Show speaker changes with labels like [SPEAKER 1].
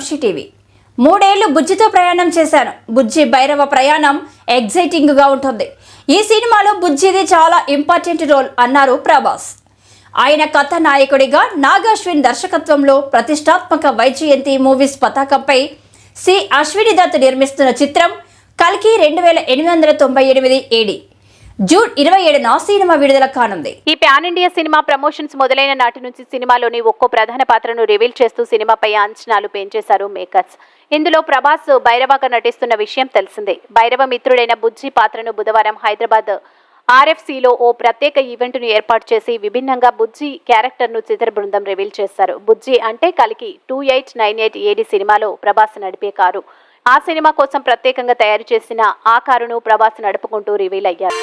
[SPEAKER 1] Vamsi TV. 3 ఏళ్లు బుజ్జితో ప్రయాణం చేశాను. బుజ్జి భైరవ ప్రయాణం ఎగ్జైటింగ్ గా ఉంటుంది. ఈ సినిమాలో బుజ్జిది చాలా ఇంపార్టెంట్ రోల్ అన్నారు ప్రభాస్. ఆయన కథానాయకుడిగా నాగాశ్విన్ దర్శకత్వంలో ప్రతిష్టాత్మక వైజయంతి మూవీస్ పతాకంపై సి అశ్విని దత్ నిర్మిస్తున్న చిత్రం కల్కి 2898 ఏడి జూన్ 27న సినిమా విడుదల కానుంది.
[SPEAKER 2] ఈ పాన్ ఇండియా సినిమా ప్రమోషన్స్ మొదలైన నాటి నుంచి సినిమాలోని ఒక్కో ప్రధాన పాత్రను రివీల్ చేస్తూ సినిమాపై అంచనాలు పెంచేశారు మేకర్స్. ఇందులో ప్రభాస్ భైరవగా నటిస్తున్న విషయం తెలిసిందే. భైరవ మిత్రుడైన బుజ్జి పాత్రను బుధవారం హైదరాబాద్ RFCలో ఓ ప్రత్యేక ఈవెంట్ను ఏర్పాటు చేసి విభిన్నంగా బుజ్జి క్యారెక్టర్ను చిత్ర బృందం రివీల్ చేశారు. బుజ్జి అంటే కల్కి 2898 ఏడి సినిమాలో ప్రభాస్ నడిపే కారు. ఆ సినిమా కోసం ప్రత్యేకంగా తయారు చేసిన ఆ కారును ప్రభాస్ నడుపుకుంటూ రివీల్ అయ్యారు.